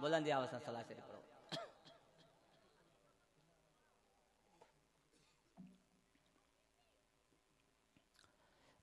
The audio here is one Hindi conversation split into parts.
बुलंदी आवाज़ से सलाह शरीफ पढ़ो।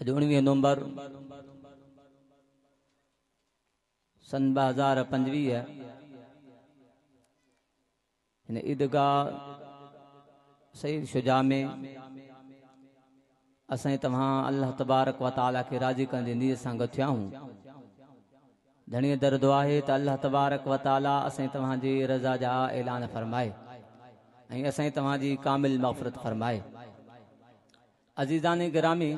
अॼु 19 नवंबर सन 2025 हिन ईदगाह सईद शुजा में असां तव्हां अल्लाह तबारक व तआला खे राज़ी करण जी नीयत सां गॾु थिया आहियूं। धणीअ दर दुआ आहे त अल्लाह तबारक व तआला असां तव्हांजी रज़ा जा ऐलान फरमाए ऐं असां तव्हांजी कामिल मग़फ़िरत फरमाए। अज़ीज़ान गिरामी,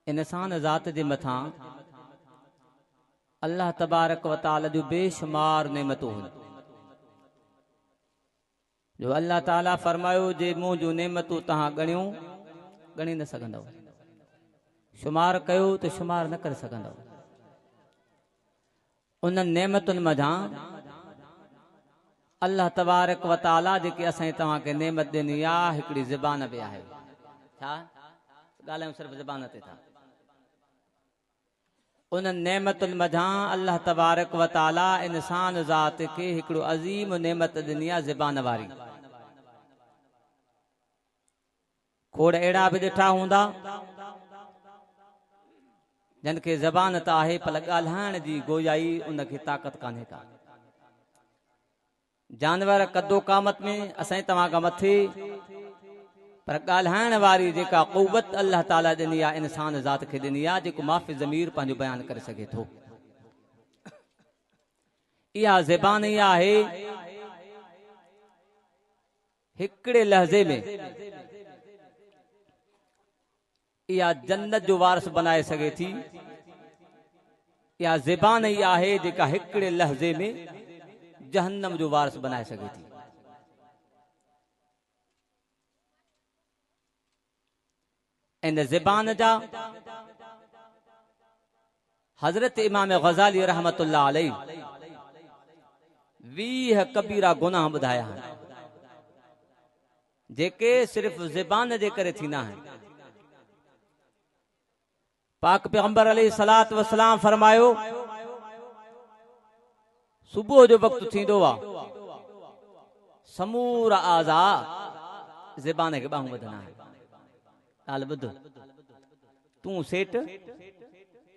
इंसान ज़ात जे मथां अल्लाह तबारक व तआला जो बेशुमार नेमतूं आहिनि जो अल्लाह ताला फरमायो जे मूं जूं नेमतूं तव्हां ॻणियूं ॻणी न सघंदव, शुमार कयो त शुमार न करे सघंदव। उन नेमतुनि मथां अल्लाह तबारक व तआला जेके असां तव्हांखे नेमत ॾिनी आहे हिकिड़ी ज़बान बि आहे। छा ॻाल्हायूं सिर्फ़ु ज़बान ते था। उन नेमतुनि मथां अल्लाह तबारक व तआला इंसान ज़ात खे हिकिड़ो अज़ीम नेमत ॾिनी आहे ज़बान वारी। खोड़ अहिड़ा बि ॾिठा हूंदा जिन खे ज़बान त आहे पर ॻाल्हाइण जी गोयाई उनखे ताक़त कान्हे का। जानवर कदो क़ामत में असां तव्हां खां मथे, पर ॻाल्हाइण वारी जेका क़ुव्वत अल्लाह ताला ॾिनी आहे इंसान ज़ात खे ॾिनी आहे जेको माफ़ी ज़मीर पंहिंजो बयानु करे सघे थो। इहा ज़बान इहा आहे हिकिड़े लहज़े में इहा जन्नत जो वारिस बनाए सघे थी। इहा ज़बान इहा आहे जेका हिकिड़े लहज़े में जहन्नम जो वारिस बनाए सघे थी। इन ज़बान जा हज़रत इमाम ग़ज़ाली रहमतुल्लाह अलैह 20 कबीरा गुनाह ॿुधाया आहिनि जेके सिर्फ़ ज़बान जे करे थींदा आहिनि। पाक पैगंबर अलैहिस्सलातु वस्सलाम फरमायो सुबुह जो वक़्तु थींदो आहे समूरा आज़ा ज़बान खे ॿाहूं वधंदा आहिनि। ॻाल्हि ॿुध, तूं सेठ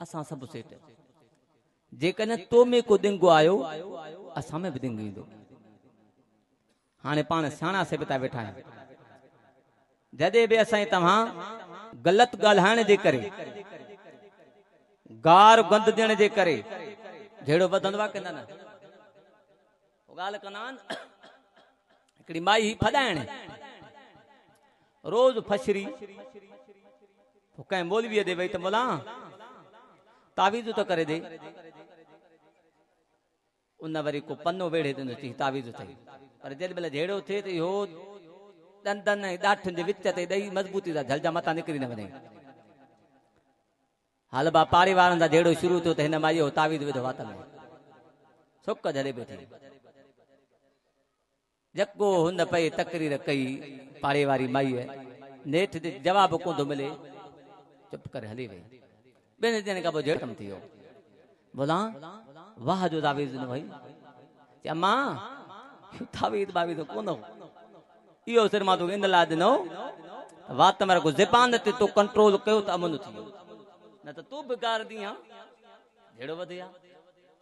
असां सभु सेठ, जेकॾहिं तो में को ॾिंगो आयो असां में बि ॾिंग ईंदो। हाणे पाण सियाणा से बि था वेठा आहियूं, जॾहिं बि असां तव्हां ग़लति ॻाल्हाइण जे करे गार गंद ॾियण जे करे जहिड़ो वधंदो आहे कंदा न ॻाल्हि कंदा आहिनि। हिकिड़ी माई फॾाइण रोज़ फशरी कंहिं मौलवीअ ॾे वई त मोला तावीज़ तो करे दे, उन वरी को पन्नो वेड़े ॾिनो चई तावीज़ अथई, पर जेॾी महिल जहिड़ो थिए त इहो ॾंदनि ऐं ॾाठनि जे विच ते ॾेई मज़बूती सां झलजा मथां निकिरी न वञे। हाल बा पाड़े वारनि सां जहिड़ो शुरू थियो त हिन माई जो तावीज़ विधो वात में सुक जॾे पई थी। जेको हुन पई तकरीर कई पाड़े वारी माईअ नेठि ते जवाब कोन थो मिले, चुप करे हली वई। ॿिनि ॾींहंनि खां पोइ जहिड़ो थी वियो, बोला वाह जो तावीज़ न भई चई मां तावीज़ बावीज़ कोन इहो सिर मां तोखे इन लाइ ॾिनो वात में को ज़बान ते तो कंट्रोल कयो त अमन थी वियो, न त तूं बिगाड़दी आहे जहिड़ो वधिया।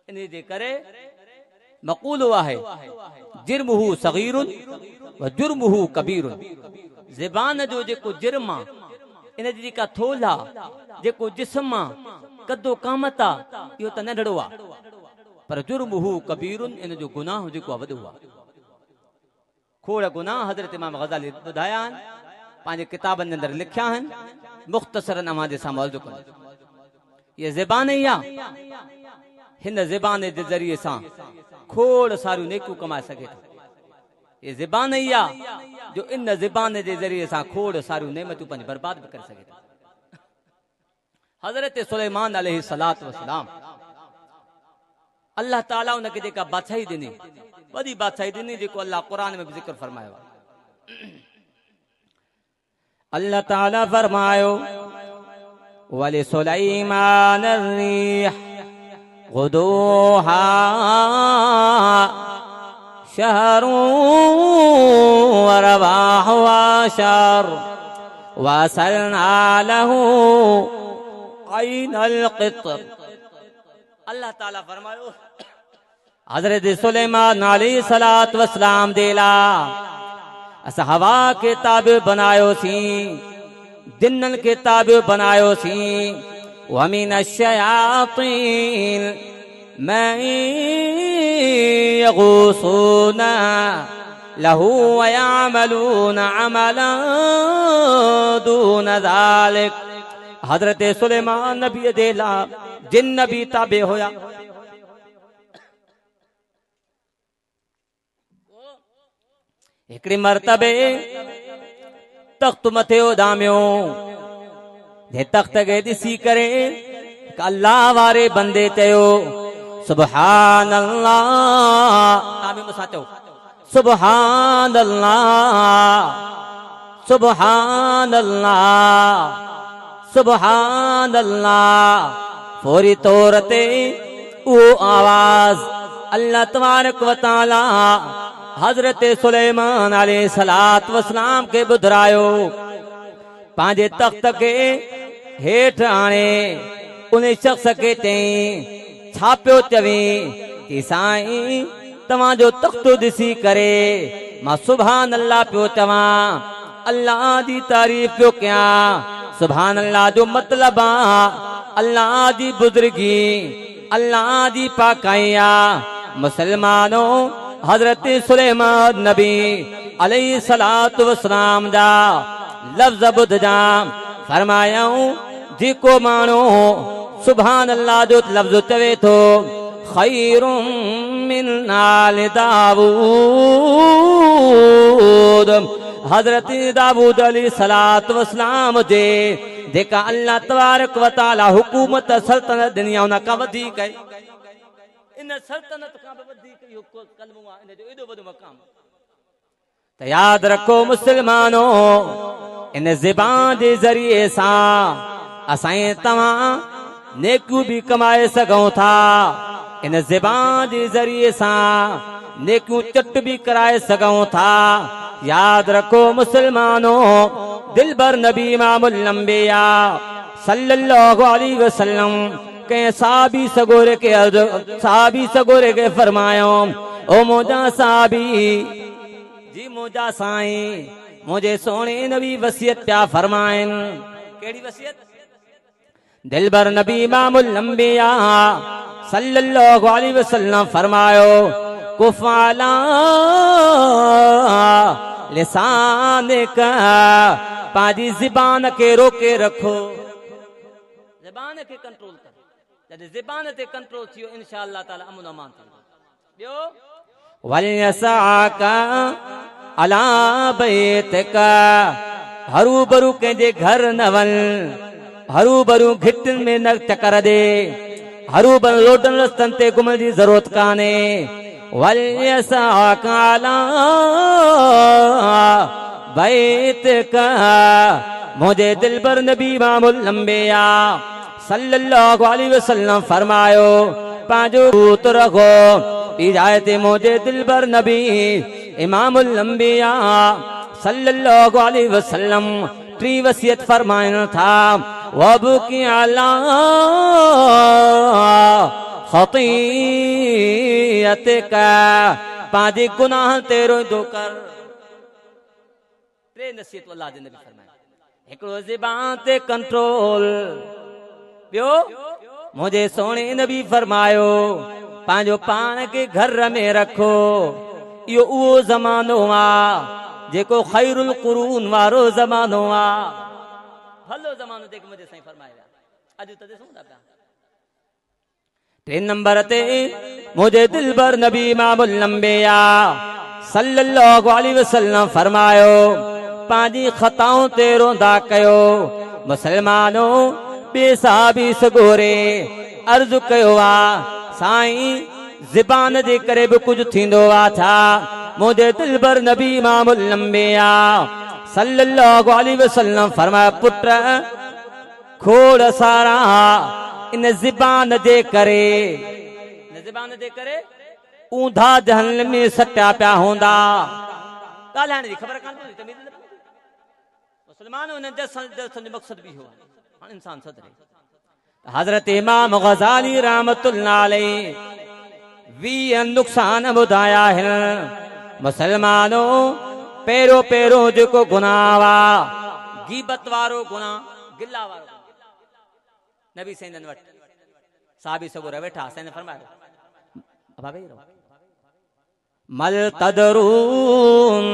इन जे करे मक़ूल आहे जिर्मुहु सगीरुन व जुर्मुहु कबीरुन। ज़बान जो जेको जिर्म आहे इन जी जेका थोल आहे जेको जिस्म आहे कदो क़ामत आहे इहो त नंढड़ो आहे, पर जुर्मुहु कबीरुन इन जो गुनाह जेको आहे वॾो आहे। खोड़ गुनाह हज़रत इमाम ग़ज़ाली ॿुधाया आहिनि, पंहिंजे किताबनि जे अंदरि लिखिया आहिनि, मुख़्तसरन अवां जे साम्हूं अर्ज़ु कनि। ये ज़बान ई आहे, हिन ज़बान जे ज़रिए सां खोड़ सारियूं नेकियूं कमाए सघे थो। ये ज़बान ई आहे जो इन ज़बान जे ज़रिए सां खोड़ सारियूं नेमतूं पंहिंजी बर्बाद बि करे सघे थो। हज़रत सुलेमान अलैहिस्सलातु वस्सलाम अल्लाह ताला उनखे जेका बादशाही ॾिनी, वॾी बादशाही ॾिनी, जेको अल्लाह क़ुर में बि ज़िक्र फरमायो आहे। अल्लाह ताला फरमायो वली सुलैमान अर्रीह गुदूहा शहरु व रवाहु अशर वसलना लहू ऐनल क़ित्र। अल्लाह ताला फरमायो हज़रत सुलेमान अलैहिस्सलातु वस्सलाम देला असां हवा के ताबे बनायोसी, जिन्नन के ताबे बनायोसी, वमिन अश्शयातीन मैं यगूसूना लहू व यामलूना अमलन दून ज़ालिक। हज़रत सुलेमान नबी देला जिन नबी ताबे होया, हिकड़ी मरतबे तख्त मथे उदामियो, जे तख्त खे ॾिसी करे अल्लाह वारे बंदे चयो सुभान अल्लाह, ताबे मूंसां चओ सुभान अल्लाह सुभान अल्लाह सुभान अल्लाह। फौरी तौर ते उहो आवाज़ अल्लाह तबारक व तआला हज़रत सुलेमान अलैहिस्सलातु वस्सलाम के ॿुधायो, पंहिंजे तख्त खे हेठि आणे उन शख़्स खे चई छा पियो चवीं कि साईं तव्हांजो तख्त ॾिसी करे मां सुभान अल्लाह पियो चवां, अल्लाह जी तारीफ़ पियो कयां। सुभान अल्लाह जो मतलब अल्लाह जी बुजुर्गी, अल्लाह जी पाकाई आहे। मुसलमानों हज़रत सुलेमान नबी अलैहिस्सलातु वस्सलाम जा लफ्ज़ ॿुधजा, फरमायाऊं जेको माण्हू सुभान अल्लाह जो लफ्ज़ चवे थो खैरुम मिन आल दाऊद हजरत दाऊद अलैहिस्सलातु वस्सलाम जे जेका अल्लाह तबारक व तआला हुकूमत सल्तनत दुनिया उन का वधीक है इन सल्तनत का वधीक कलमो इन जो एडो वडो मकाम तो याद रखो मुसलमानो इन ज़बान जे जरिए सा असाए तवा नेकियूं भी कमाए सघूं था इन ज़बान जे जरिए सा नेकियूं चट भी कराए सघूं था याद रखो मुसलमानो दिलबर नबी इमामुल अंबिया सल्लल्लाहु अलैहि वसल्लम के साहबी सगोरे के फरमायो ओ मोजा साहबी जी मोजा साईं मुझे सोने नबी वसियत प्या फरमाइन केड़ी वसियत दिलबर नबी इमामुल अंबिया सल्लल्लाहु अलैहि वसल्लम फरमायो कुफाला लिसान का पाजी ज़बान के रोके रखो ज़बान के कंट्रोल कर जब ज़बान ते कंट्रोल थियो इंशाअल्लाह ताला अमन अमान थियो वलयसाका अला बैतका हरू बरू के जे घर नवल हरू बरू घिटन में न चकर दे हरू बरू रोडन रस्तन ते घुमण जी जरूरत काने वलयसाका अला बैतका मुझे दिलबर नबी इमामुल अंबिया सल्लल्लाहु अलैहि वसल्लम फरमायो पांजो दूत रखो इजायत मुझे दिलबर नबी इमामुल अंबिया सल्लल्लाहु अलैहि वसल्लम त्री वसियत फरमाइन था वबकी अला खतीयतका पांजी गुनाह तेरो दो कर टे नसीहत अल्लाह जे नबी फरमाया एकड़ो ज़बान ते कंट्रोल बियो मुझे सोने नबी फरमायो पांजो पान के घर में रखो यो उहो ज़मानो आ जेको खैरुल कुरून वारो ज़मानो आ भलो ज़मानो जेको मुझे सही फरमाया अज त ॾिसूं था पिया टे नंबर ते मुझे दिलबर नबी इमामुल अंबिया सल्लल्लाहु अलैहि वसल्लम फरमायो पांजी खताओं ते रोंदा कयो मुसलमानो बेसाबी सगोरे अर्ज कयो आ साईं ज़बान जे करे भी कुछ थींदो आ छा मुझे दिलबर नबी इमामुल अंबिया सल्लल्लाहु अलैहि वसल्लम फरमाया पुट खोड़ सारा इन ज़बान जे करे ऊंधा जहन्नम में सटिया पिया हूंदा ॻाल्हाइण जी ख़बर कान पवंदी तमीज़ न पवंदी मुसलमानो इन जो मक़सद भी हो हाणे इंसान सदरे हजरत इमाम गज़ाली रहमतुल्लाह अलैहि 20 नुक़सान ॿुधाया आहिनि मुसलमानो पेरो पेरो जेको गुनाह वा गीबत वारो गुनाह गिला वारो नबी सैयदन वट साहबी सगोरा वेठा सैन फरमायो अबा भाई मल तदरून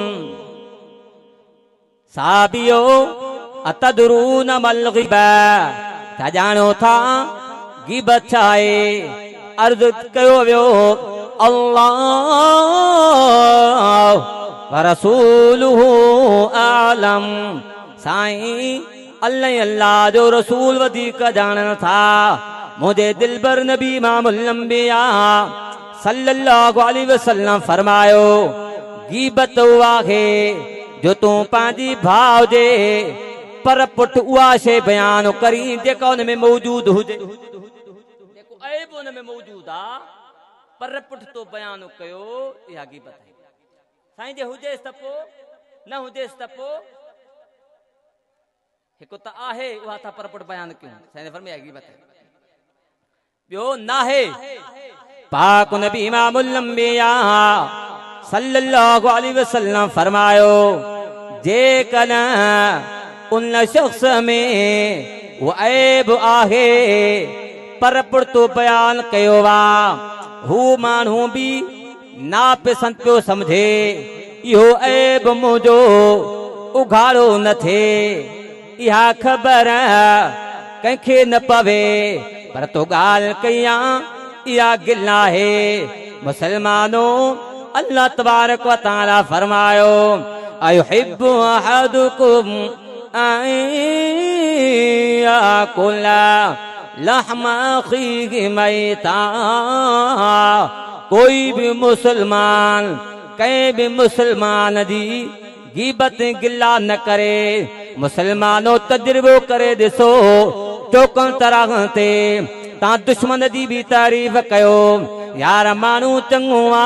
साबियो अतदरून मल गिबा था जानो था गिबत छाए अर्ज कयो वियो अल्लाह व रसूलुहु आलम साईं अल्लाह अल्लाह जो रसूल वधीक ॼाणन था मुझे दिलबर नबी इमामुल अंबिया सल्लल्लाहु अलैहि वसल्लम फरमायो गीबत आहे जो तू पांजी भाव जे पर पुट उहा शे बयान करी जेका उन में मौजूद हुजे जेको ऐब उन में मौजूद आ पर पुट तो बयान कयो इहा गीबत है साईं जे हुजेस त पो न हुजेस त पो हिकु त आहे उहा था पर पुट बयान कयूं साईं ने फरमाया गीबत है ॿियो नाहे पाक नबी इमामुल अंबिया सल्लल्लाहु अलैहि वसल्लम फरमायो जे कना उन शख्स में वो ऐब आहे पर पुरतो बयान कयो वा हू माण्हू भी नापसंद पियो समझे इहो ऐब मुंहिंजो उघाड़ो न थे इहा ख़बर कंहिंखे न पवे पर तो ॻाल्हि कया इहा गिल आहे मुसलमानो अल्लाह तबारक व तआला फरमायो अयुहिब्बु अहदुकुम अन याकुला लहमा अखीहि मैता। कोई भी मुसलमान कहीं भी मुसलमान जी गीबत गिला न करे। मुसलमानों तजुर्बो करे दिसो चौकन तरह ते ता दुश्मन जी भी तारीफ कयो यार मानू चंगो आ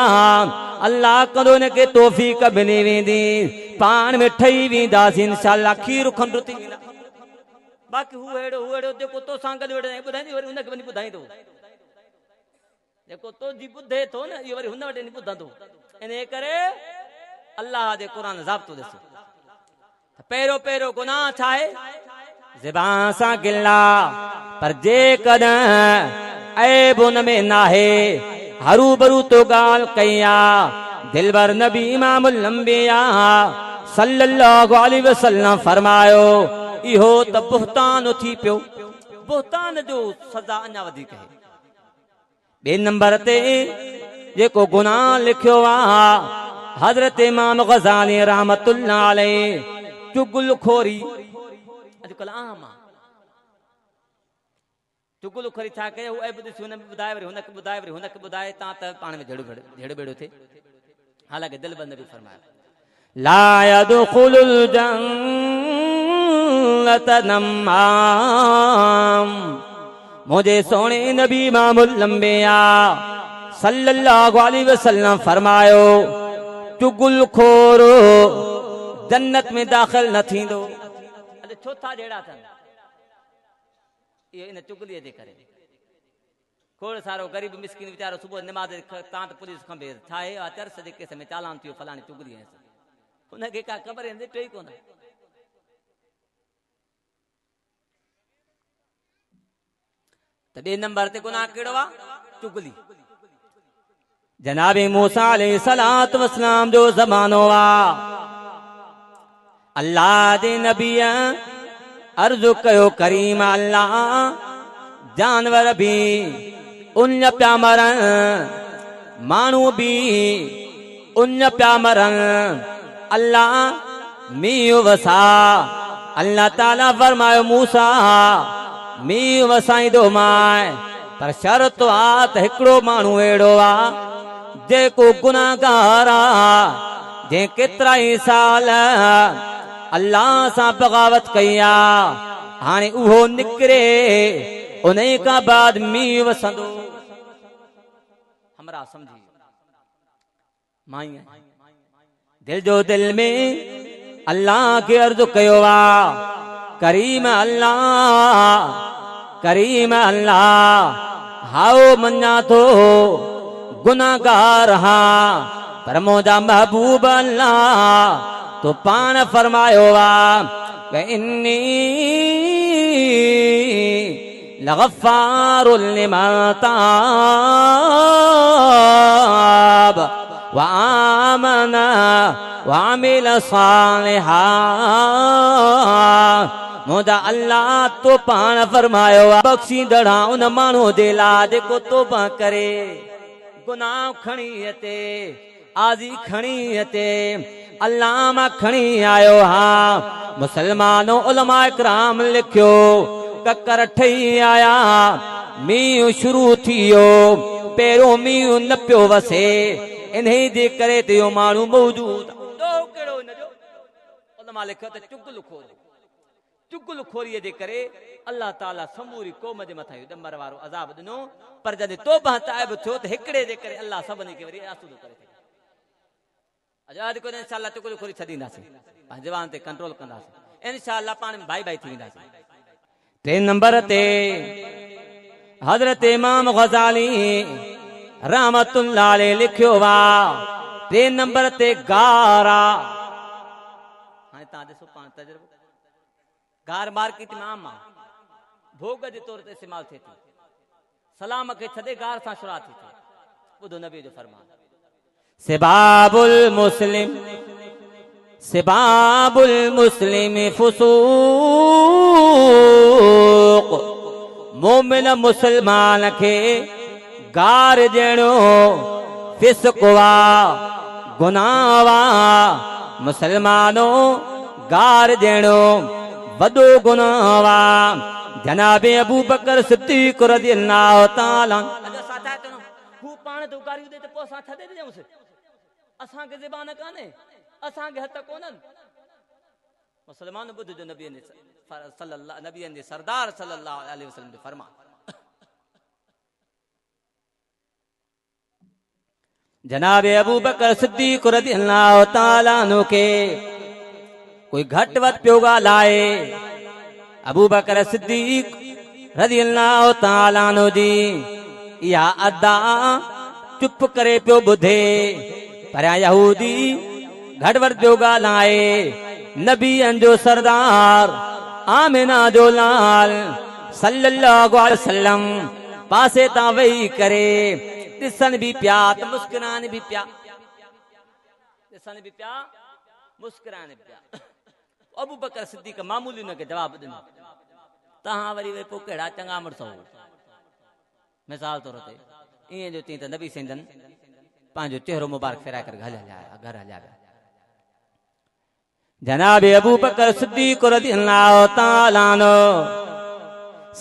अल्लाह कदों न के तौफीक बनी वेंदी पान में ठही वेंदासीं इंशाअल्लाह खीर खंड थी वेंदा। बाक़ी हू अहिड़ो जेको तो सां गॾु वेठो ॿुधाईंदी वरी हुनखे वञी ॿुधाईंदो जेको तो जी ॿुधे थो न इहो वरी हुन वटि ॿुधंदो। इन करे अल्लाह जे क़ुर ज़ाब्तो ॾिसो पहिरियों पहिरियों गुनाह छा आहे ज़बान सां गिला पर जेकॾहिं ऐब उन में नाहे हरू भरू तो ॻाल्हि कई आहे दिलबर नबी इमामुल अंबिया सल्लल्लाहु अलैहि वसल्लम फरमायो इहो त बुहतान थी पियो। बुहतान जो सज़ा अञा वधीक आहे। ॿिए नंबर ते जेको गुनाह लिखियो आहे हज़रत इमाम ग़ज़ाली रहमतुल्लाह अलैहि चुगलखोरी अॼुकल्ह आम आहे। चुगलखोरी छा कजे हू ऐब ॾिसी हुन ॿुधाए वरी हुनखे ॿुधाए वरी हुनखे ॿुधाए तव्हां त पाण में झेड़ो भेड़ो थिए। हालांकि दिल बंद बि फरमायो ला यदखुलुल जन्नत नम्माम। मुझे सोने नबी इमामुल अंबिया सल्लल्लाहु अलैहि वसल्लम फरमायो चुगलखोर जन्नत में दाखिल न थींदो। अरे छो था जहिड़ा अथनि इहे इन चुगलीअ जे करे। खोड़ सारो गरीब मिस्किन वीचारो सुबुह नमाज़ तां त पुलिस खंबे छा आहे चर्च जे केस में चालान थियो फलाणी चुगली हुनखे का ख़बर आहे ॾिठो ई कोन। त ॿिए नंबर ते गुनाह कहिड़ो आहे चुगली। जनाबे मूसा अलैहिस्सलातु वस्सलाम जो ज़मानो आहे। अल्लाह जे नबी अर्ज़ कयो करीम अल्लाह जानवर भी उन पिया मरन माण्हू भी उन पिया मरन अल्लाह मींहुं वसा। अल्लाह ताला फरमायो मूसा मींहुं वसाईंदो मां पर शर्त आहे त हिकिड़ो माण्हू अहिड़ो आहे जेको गुनाहगार आहे जंहिं केतिरा ई साल अल्लाह सां बग़ावत कई आहे हाणे उहो निकिरे उन खां बाद मींहुं वसंदो। हमरा समझी माई दिल जो दिल में अल्लाह के अर्ज़ कयो आहे करीम अल्लाह हाओ मञा थो गुनाहगार हां पर मुंहिंजा महबूब अल्लाह तो पान फरमायो आहे इन्नी लगफ़ारुल लिमन ताब व आमन व अमिल सालिहा। मुंहिंजा अल्लाह तो पान फरमायो आहे बख़्शींदड़ उन माण्हू जे लाइ जेको तौबा करे गुनाह खणी अचे आज़ी खणी अचे अल्लाह मां खणी आयो हां। मुसलमानो उलमा इकराम लिखियो ककर ठही आया मींहुं शुरू थियो पहिरियों मींहुं न पियो वसे इन जे करे त इहो माण्हू मौजूद कहिड़ो हिनजो उलमा लिखियो त चुगलखोरीअ जे करे अल्लाह ताला समूरी क़ौम जे मथां ॾमर वारो अज़ाब ॾिनो पर जॾहिं तौबा ताइब थियो त हिकिड़े जे करे अल्लाह सभिनी खे वरी आसूदो करे अॼु इंशाअल्लाह चुगलखोरी छॾींदासीं जवान ते कंट्रोल कंदासीं इंशाअल्लाह पाण में भाई भाई थी वेंदासीं। टे नंबर ते हज़रत इमाम ग़ज़ाली रहमतुल्लाह अलैहि लिखियो आहे टे नंबर ते गारा। हाणे तव्हां ॾिसो पाण तजुर्बो गार मार्केट में आम आहे भोग जे तौर ते इस्तेमाल थिए थी सलाम खे छॾे गार सां शुरूआत थी थिए। ॿुधो नबी जो फरमान सिबाबुल मुस्लिम फुसूक। मोमिन मुसलमान खे गार ॾियणो फिस्क वा गुनाह वा मुसलमानों गार ॾियणो वॾो गुनाह जनाबे अबू बकर सिद्दीक़ रज़ियल्लाहु ताला हू पाण तो गारियूं दे त पोइ असां छॾे ॾियूंसि असांखे ज़बान कान्हे असांखे हथ कोन्हनि मुसलमान ॿुध जो नबी ने सरदार सल्लल्लाहु अलैहि वसल्लम जो फरमान जनाबे अबू बकर सिद्दीक़ रज़ियल्लाहु ताला अन्हु के कोई घट वध पियो ॻाल्हाए अबू बकर सिद्दीक़ रज़ियल्लाहु ताला अन्हु जी इहा अदा चुप करे पियो ॿुधे पर यहूदी घट वध पियो ॻाल्हाए नबीअनि जो सरदार आमिना जो लाल सल्लल्लाहु अलैहि वसल्लम पासे तां वेही करे ॾिसनि बि पिया त मुस्कुराइनि बि पिया ॾिसनि बि पिया मुस्कुराइनि पिया अबू बकर सिद्दीक़ मामूली हुनखे जवाब ॾिनो तव्हां वरी पोइ कहिड़ा चङा मुड़ुस हो मिसाल तौर ते ईअं जो चई त नबी सिंधन पंहिंजो चेहरो मुबारक फेराए करे घर हलिया विया जनाब अबू बकर सिद्दीक़ रज़ियल्लाहु ताला अन्हु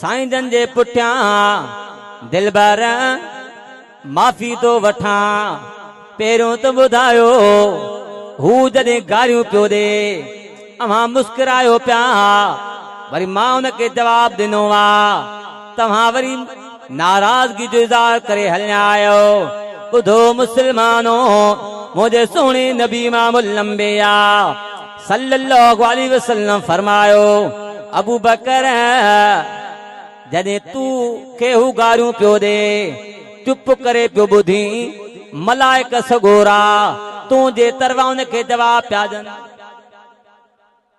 साईं जन जे पुठियां दिलबर माफ़ी तो वठां पहिरियों त ॿुधायो हू जॾहिं गारियूं पियो ॾे अव्हां मुस्कुरायो पिया वरी मां हुनखे जवाब ॾिनो तव्हां वरी नाराज़गी जो इज़हार करे हलिया आहियो ॿुधो मुसलमानो मुंहिंजे सुहिणे नबी इमामुल अंबिया सल्लल्लाहु अलैहि वसल्लम फरमायो अबू बकर जॾहिं तू के हू गारियूं पियो ॾे चुप करे पियो ॿुधी मलाइक सगोरा तुंहिंजे तरफ़ां हुनखे जवाब पिया ॾियनि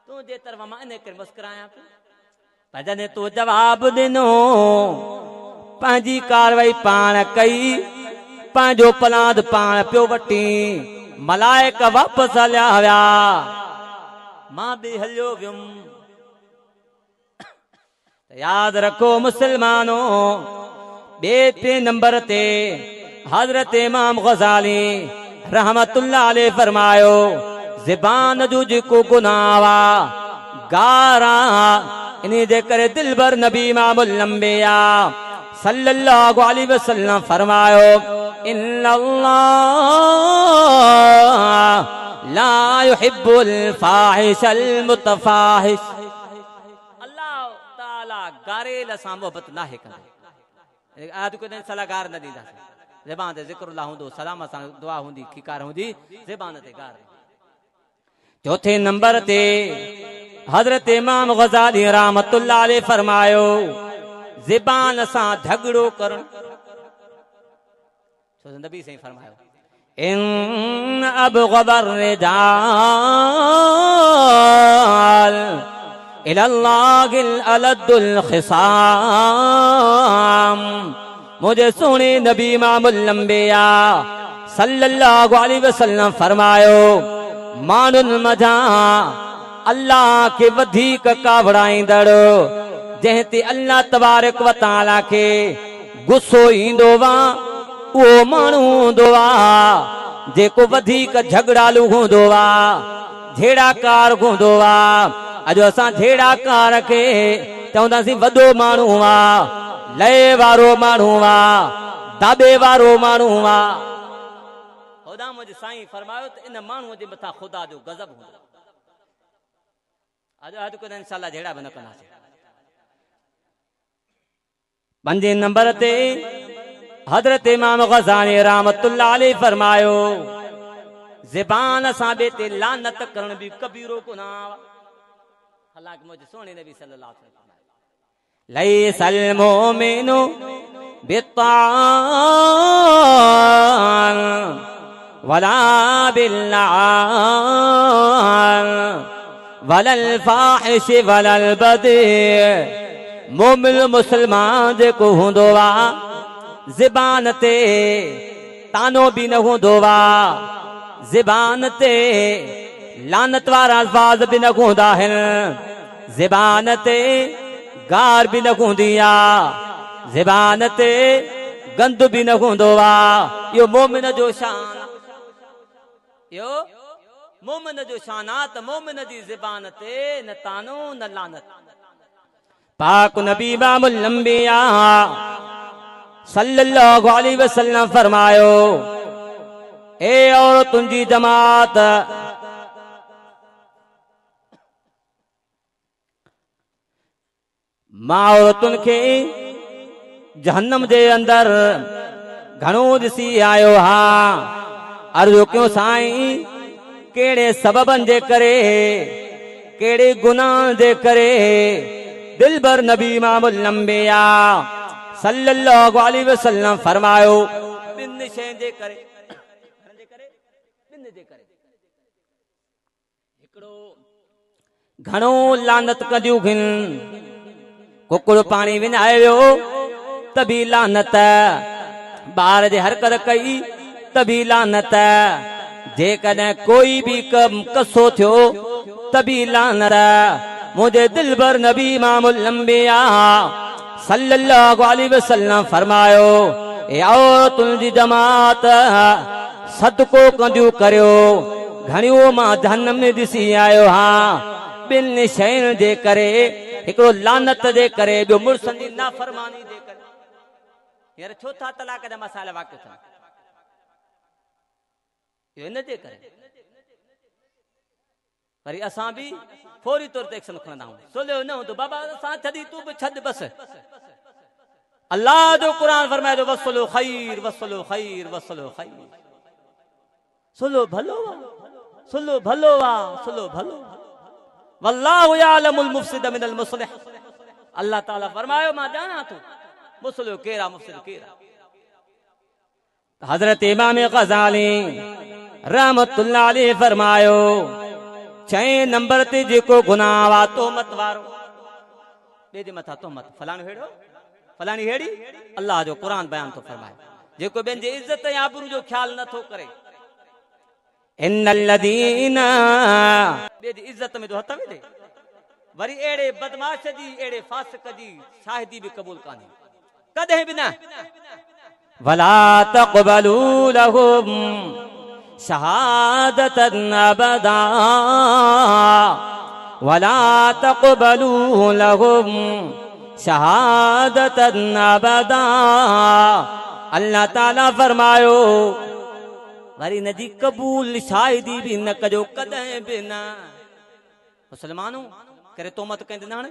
तुंहिंजे तरफ़ां मां इन करे मुस्कुरायां पर जॾहिं तूं जवाब ॾिनो पंहिंजी कारवाई पाण कई पंहिंजो पलांद पाण पियो वठी मलाइक वापसि हलिया विया मां बि हलियो वियुमि याद रखो मुसलमानो ॿिए नंबर ते हज़रत इमाम ग़ज़ाली रहमतुल्लाह अलैह फरमायो ज़बान जो जेको गुनाह गारा इन जे करे दिलबर नबी इमामुल अंबिया सल्लल्लाहु अलैहि वसल्लम फरमायो इन्नल्लाह ला युहिब्बुल फाहिशल मुतफाहिश अल्लाह ताला गारेल सां मोहब्बत नाहे कंदो आज को दिन सलाहकार न दीदा ज़बान ते ज़िक्रुल्लाह हूंदो सलाम सां दुआ हूंदी खिकार हूंदी ज़बान ते गार चौथे नंबर ते हज़रत इमाम ग़ज़ाली रहमतुल्लाह अलैह फरमायो ज़बान सां झगड़ो करण छो नबी से फरमायो इन अबग़बर रिजाल इलल्लाहिल अलद्दुल खिसाम मुझे सुने नबी इमामुल अंबिया सल्लल्लाहु अलैहि वसल्लम फरमायो मानुन मजा अल्लाह के वधीक कावड़ाईंदड़ जंहिं ते अल्लाह तबारक व तआला के गुस्सो ईंदो वा उहो माण्हू हूंदो आहे जेको वधीक झगड़ालू हूंदो आहे झेड़ाकार हूंदो आहे अॼु असां झेड़ाकार खे चवंदासीं वॾो माण्हू आहे लय वारो माण्हू आहे दाबे वारो माण्हू आहे ख़ुदा मुंहिंजे साईं फरमायो त इन माण्हूअ जे मथां ख़ुदा जो गज़ब हूंदो अॼु को इंशाअल्लाह झेड़ा बि न कंदासीं पंजे नंबर ते हज़रत इमाम ग़ज़ाली रहमतुल्लाह अलैह फरमायो ज़बान सां ॿिए ते लानत करण बि कबीरो गुनाह हालांकि मुझे सोने नबी सल्लल्लाहु अलैहि वसल्लम लैसल मोमिनु बित्तान वला बिल्लान वलल फाहिश वलल बदी मोमिन मुसलमान जेको हूंदो आहे ज़बान ते तानो बि न हूंदो आहे ज़बान ते लानत वारा अल्फाज़ बि न हूंदा आहिनि ज़बान ते गार बि न हूंदी आहे ज़बान ते गंद बि न हूंदो आहे इहो मोमिन जो शान इहो मोमिन जो शानात मोमिन जी ज़बान ते न तानो न लानत। पाक नबी इमामुल अंबिया सल्लल्लाहु अलैहि वसल्लम फरमायो, ए और तुंजी जमात मां औरतुन के जहन्नम जे अंदर घणो दिसी आयो हा। अर्ज़ु क्यों साईं, केड़े सबबन जे करे, केड़े गुनाह जे करे। दिलबर नबी इमामुल अंबिया सल्लल्लाहु अलैहि वसल्लम फरमायो, बिन शै जे करे, बिन जे करे हिकड़ो घणो लानत कदियूं घिन। कुकुड़ पानी विञायो त बि लानत, ॿार जे हरकत कई त बि लानत, जेकॾहिं कोई भी कम कसो थियो त बि लानत। मुझे दिलबर नबी इमामुल अंबिया सल्लल्लाहु अलैहि वसल्लम फरमायो, ए औरतुन जी जमात सदको कंदियूं करियो। घणियो मां जहन्नम में ॾिसी आयो हां, ॿिन शयुनि जे करे, हिकिड़ो लानत जे करे, ॿियो मुड़ुसनि जी नाफरमानी जे करे। यार चौथा तलाक जा मसाइला वाक़िअ थियनि, हिन जे करे वरी असां बि फौरी तौर ते एक्शन खणंदा आहियूं। सोलियो न हूंदो बाबा असां छॾी तूं बि छॾ बस। अल्लाह जो क़ुर फरमाए थो, वसलो खैर वसलो खैर वसलो खैर, सुलो भलो वा, सुलो भलो वा, सुलो भलो। वल्लाहु यालमुल मुफसिद मिनल मुस्लिह। अल्लाह ताला फरमायो मां ॼाणा थो मुस्लिह केरा मुफसिद केरा। हजरत इमाम गज़ाली रहमतुल्लाह अलैहि फरमायो, 6 नंबर ते जेको गुनाह वा तोहमत वारो, ॿिए जे मथां तोहमत, फलाणो हेड़ो फलाणी हेड़ी। अल्लाह जो क़ुर बयान थो फरमाए, जेको ॿियनि जी इज्जत या आबरू जो ख्याल नथो करे। इन्नल लदीना, ॿिए जी इज्जत में तो हथ विझे, वरी अहिड़े बदमाश जी अहिड़े फासिक जी शाहिदी बि क़बूल कान्हे कॾहिं बि न। वला तक़बलू लहुम शहादतन अबदा, वला तक़बलू लहुम शहादतन अबदा। अल्लाह ताला फरमायो, वरी न जी कबूल शाहिदी भी न कजो कदहिं बि न। मुसलमानों करे तोहमत कंदे न हाणे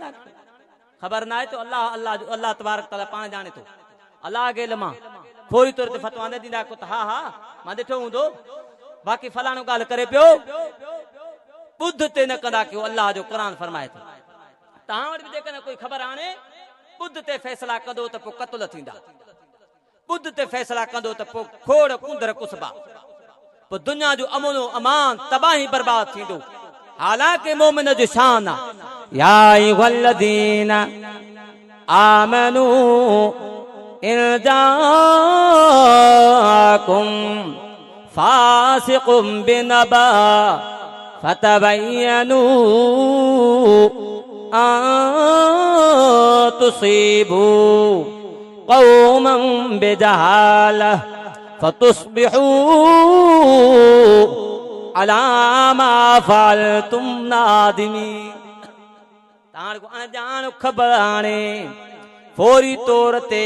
ख़बर न आहे तो अल्लाह अल्लाह अल्लाह तबारक ताला पाण ॼाणे थो। अल्लाह खे मां फौरी तौर ते फतवा न ॾींदा को त हा हा मां ॾिठो हूंदो, बाक़ी फलाणो ॻाल्हि करे पियो, ॿुध ते न कंदा कयो। अल्लाह जो क़ुर फरमाए थो, तव्हां वटि बि जेकॾहिं कोई ख़बर आणे ॿुध ते फ़ैसिला कंदो त पोइ क़त्ल थींदा, ॿुध ते फ़ैसिला कंदो त पोइ खोड़ कुंदर कुसबा, पोइ दुनिया जो अमनो अमान तबाही बर्बाद थींदो। हालांकि मोमिन जो शान आहे, या अय्युहल्लज़ीना आमनू इन जाअकुम फासिकुम बिनबा फतबय्यनू अन तुसीबू कौमन बिजहालह फतुस्बिहू अला मा फअलतुम नादिमीन। ताण को अनजान ख़बर आणे फौरी तौर ते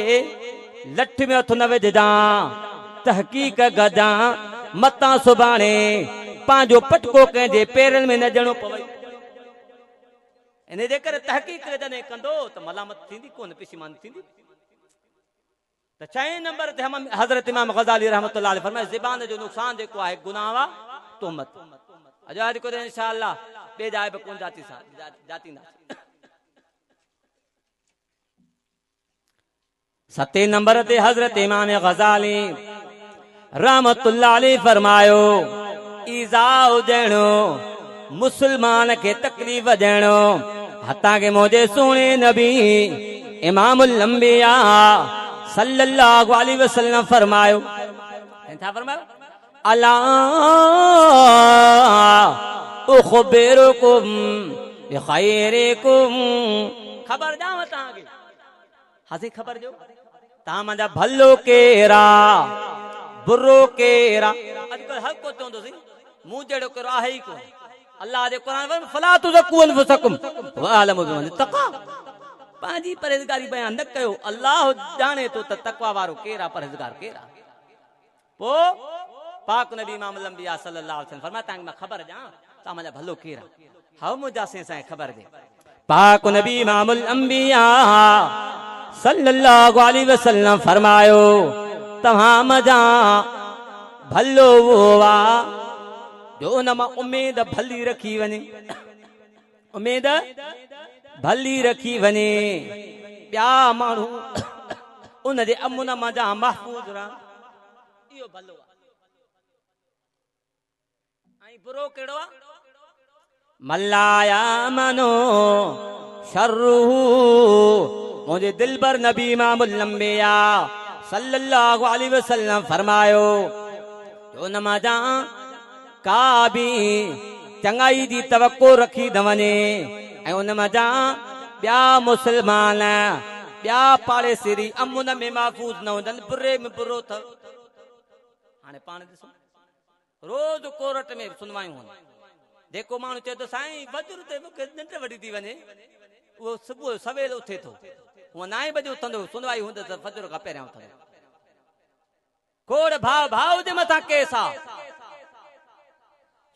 लठ में हथ न विझजा, तहकीक गजा, मता सुभाणे पंहिंजो पटको कंहिंजे पेरनि में न ॼणो पवे। इन जे करे तहकीक जॾहिं कंदो त मलामत थींदी कोन, पेशीमानी थींदी। त 6 नंबर ते हज़रत इमाम गज़ाली रहमतुल्लाह अलैहि फरमाए, ज़बान जो नुक़सान जेको आहे गुनाह वा तोहमत। अजाद को इंशाअल्लाह बे जाए बे कोन जाती सा जाती ना। 7 नंबर ते हज़रत इमाम गज़ाली रहमतुल्लाह अलैहि फरमायो, ईज़ा हुजणो मुसलमान के तकलीफ़ ॾियणो, हता के मुझे सोने नबी इमामुल अंबिया सल्लल्लाहु अलैहि वसल्लम फरमायो, क्या फरमायो? अला उखबिरुकुम बिखैरिकुम, खबर ॾियांव तव्हांखे, हसी खबर जो तव्हां मुंहिंजा भलो केरा बुरो केरा। अॼुकल्ह हर को चवंदोसीं मूं जहिड़ो कहिड़ो आहे ई कोन। अल्लाह जे क़ुरान में फला तुज़क्कू अनफुसकुम व अअलमु बिमन तक़वा। पंहिंजी परहेज़गारी बयान न कयो, अल्लाह ॼाणे थो त तक़वा वारो केरु आहे, परहेज़गार केरु आहे। पोइ पाक नबी इमामुल अंबिया सल्लल्लाहु अलैहि वसल्लम फरमाया तव्हांखे मां ख़बर ॾियां तव्हां मुंहिंजा भलो केरु आहे। हाउ मुजासे असांखे ख़बर ॾे। पाक नबी इमामुल अंबिया सल्लल्लाहु अलैहि वसल्लम फरमायो तव्हां मुंहिंजा भलो वो आहे जो उन मां उमेद भली रखी वञे, उमेद भली रखी वञे, ॿिया माण्हू उन जे अमुन मां जा महफ़ूज़ रहनि, इहो भलो आहे। ऐं बुरो कहिड़ो आहे? मल्लाया मनो शर्रुहु। मुंहिंजे दिलबर नबी इमामुल अंबिया सल्लल्लाहु अलैहि वसल्लम फरमायो उन मां जा का बि चङाई जी तवक्को रखी न वञे ऐं उन मां जा ॿिया मुस्लमान ॿिया पाड़ेसिरी अमुन में महफ़ूज़ न हुजनि, बुरे में बुरो अथव। हाणे पाण ॾिसो रोज़ कोर्ट में सुनवायूं आहिनि, जेको माण्हू चए थो साईं वजर ते मूंखे निंड वठी थी वञे, उहो सुबुह सवेल उथे थो, उहो 9 बजे उथंदो, सुनवाई हूंदो त फजर खां पहिरियां उथंदो। खोड़ भाउ जे मथां केस आहे,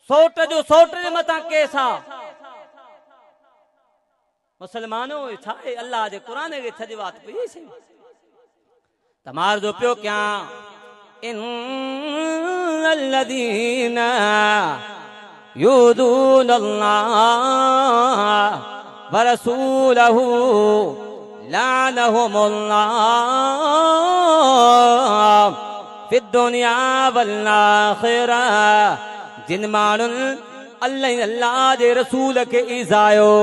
सोट जो सोट जे मथां केस आहे। मुसलमानों छा आहे अल्लाह जे क़ुरान खे छॾे वात पई सी तमार जो पियो क्या इन्नल्लज़ीना युदून अल्लाह व रसूलहु लानहुमुल्लाह फिद दुनिया वल आखिरा। जिन माण्हुनि अल्लाह जे रसूल खे ईज़ायो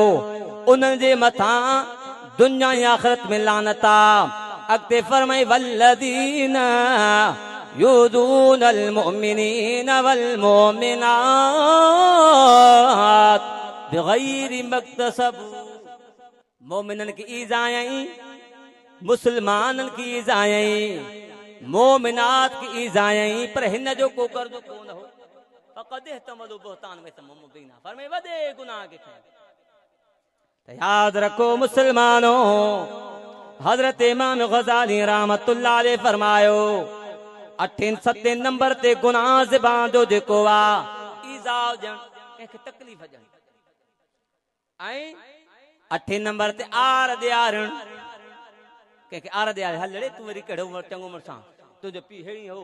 उन्हनि जे मथां दुनिया या आखिरत में लानत आहे। अॻिते फरमाई वल्लज़ीना युज़ूनल मुमिनीन वल मुमिनात बिग़ैरि मक्तसब। मोमिनन की ईज़ायई, मुसलमानन की ईज़ायई, मोमिनात की ईज़ायई, पर हिन जो को कर्ज़ कोन हो। फ़क़द इहतमलु बुहतान में तमाम मुबीना। फरमाए वॾे गुनाह के खैर। तो याद रखो मुसलमानों, हजरत इमाम गज़ाली रहमतुल्लाह अलैह फरमायो 8 नंबर ते गुनाह ज़बान जो जेको आहे ईज़ा ॾियण, कंहिंखे तकलीफ़ ॾियण। ऐं 8 नंबर ते आर ॾियारण, कंहिंखे आर ॾियारे हल रे तूं वरी कहिड़ो चङो मुड़सां, तुंहिंजो पीउ हेड़ी हो,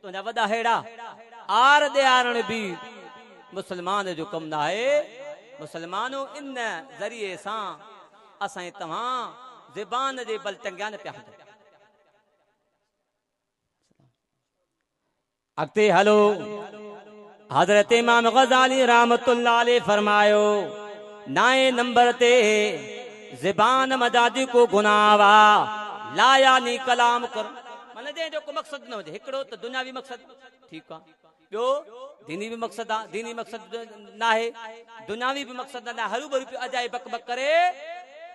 तुंहिंजा वॾा हेड़ा। आर ॾियारण बि मुसलमान जो कमु न आहे। मुसलमानों इन ज़रिए सां असां तव्हां ज़बान जे बल टंगिया न पिया। अॻिते हलो हज़रत इमाम गज़ाली रहमतुल्लाह अलैह फरमायो 9 नंबर ते ज़बान मजाजी को गुनाह वा ला यानी कलाम कर, माने जो को मकसद न हुजे। हिकिड़ो त दुनियावी मकसद ठीकु आहे, ॿियो दीनी भी मकसद आहे, दीनी मकसद न आहे, दुनियावी भी मकसद न आहे, हरू भरू पियो अजाए बक बक करे,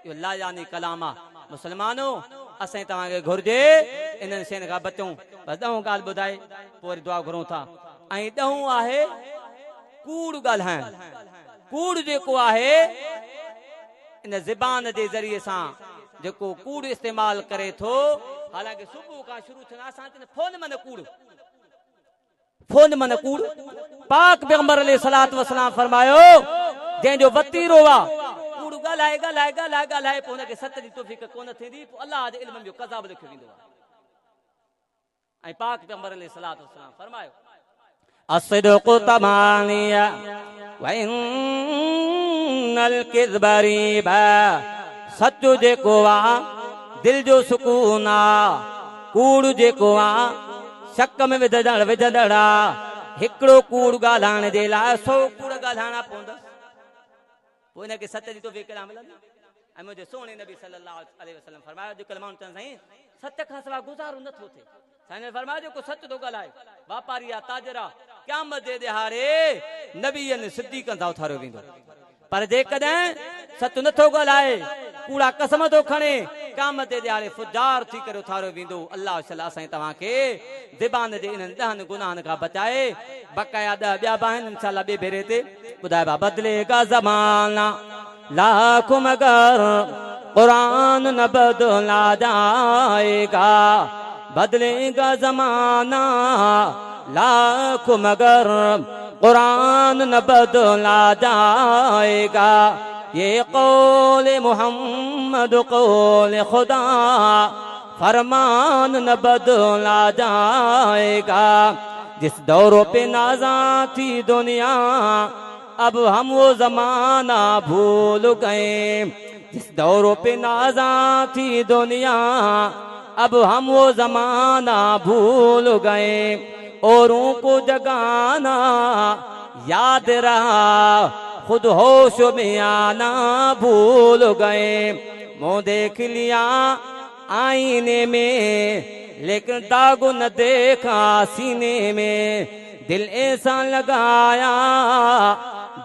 इहो ला यानी कलाम आहे। मुसलमानों असां तव्हांखे घुर्जे इन्हनि शयुनि खां बचूं। बस 10 ॻाल्हि ॿुधाए पोइ वरी दुआ घुरूं था। ऐं 10 आहे कूड़ ॻाल्हाइण। कूड़ जेको आहे इन ज़बान जे ज़रिए सां जेको कूड़ इस्तेमाल करे थो, हालांकि सुबुह खां शुरू थियण असां फोन मन कूड़, फोन मन कूड़। पाक पैगंबर अलैहिस्सलातु वस्सलाम फरमायो जंहिंजो वतीरो आहे कूड़ ॻाल्हाए ॻाल्हाए ॻाल्हाए ॻाल्हाए पोइ हुनखे सत जी तौफ़ीक़ कोन थींदी, पोइ अल्लाह जे इल्म जो कज़ाब लिखियो वेंदो आहे। ऐं पाक पैगंबर अलैहिस्सलातु वस्सलाम फरमायो अस्सिद्क़ु तमानिया व इन्नल किज़्ब रिबा। सच जेको आहे दिल जो सुकून आहे, कूड़ जेको आहे शक में विझंदड़ आहे। हिकिड़ो कूड़ ॻाल्हाइण जे लाइ 100 कूड़ ॻाल्हाइणा पवंदसि, पोइ हिनखे सत जी तौफ़ीक़ केॾां मिलंदी। ऐं मुंहिंजे सोणे नबी सल्लल्लाहु अलैहि वसल्लम फरमायो अॼुकल्ह माण्हू चवनि साईं सत खां सवाइ गुज़ारो नथो थिए। साईं ने फरमायो जेको सच थो ॻाल्हाए वापारी आहे, ताजर आहे, क़यामत जे ॾिहाड़े नबीअनि सिद्दीक़नि सां उथारियो वेंदो। पर जेकॾहिं सच नथो ॻाल्हाए, कूड़ा कसम थो खणे, क़यामत जे ॾियारे फुजार थी करे उथारियो वेंदो। अल्लाह शला साईं तव्हांखे ज़बान जे इन्हनि 10 गुनाहनि खां बचाए। बकाया 10 ॿिया बि आहिनि इंशाअल्लाह ॿिए भेरे ते ॿुधाइबा। बदिलेगा ज़माना लाख मगर कुरान न बदला जाएगा। बदलेगा जमाना लाख मगर कुरान न बदला जाएगा। ये कौले मोहम्मद कौले खुदा फरमान न बदला जाएगा। जिस दौरों पे नाज़ा थी दुनिया अब हम वो जमाना भूल गए। जिस दौरों पे नाज़ा थी दुनिया अब हम वो जमाना भूल गए। औरों को जगाना याद रहा खुद होश में आना भूल गए। मुँह देख लिया आईने में लेकिन दागो न देखा सीने में। दिल ऐसा लगाया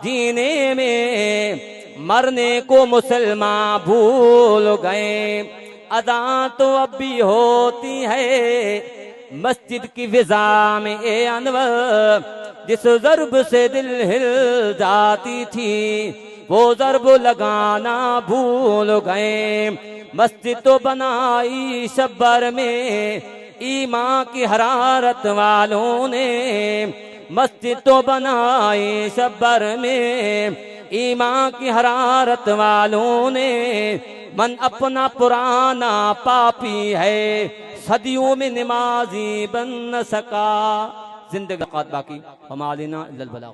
जीने में मरने को मुसलमान भूल गए। अदा तो अब भी होती है मस्जिद की फिजा में ए अनवर। जिस ज़र्ब से दिल हिल जाती थी वो ज़र्ब लगाना भूल गए। मस्जिद तो बनाई शब्बर में ईमान की हरारत वालों ने। मस्जिद तो बनाई शब्बर में ईमान की हरारत वालों ने। मन अपना पुराना पापी है सदियों में नमाजी बन न सका। जिंदगी बाकी हमालिना इल्लल बलाग।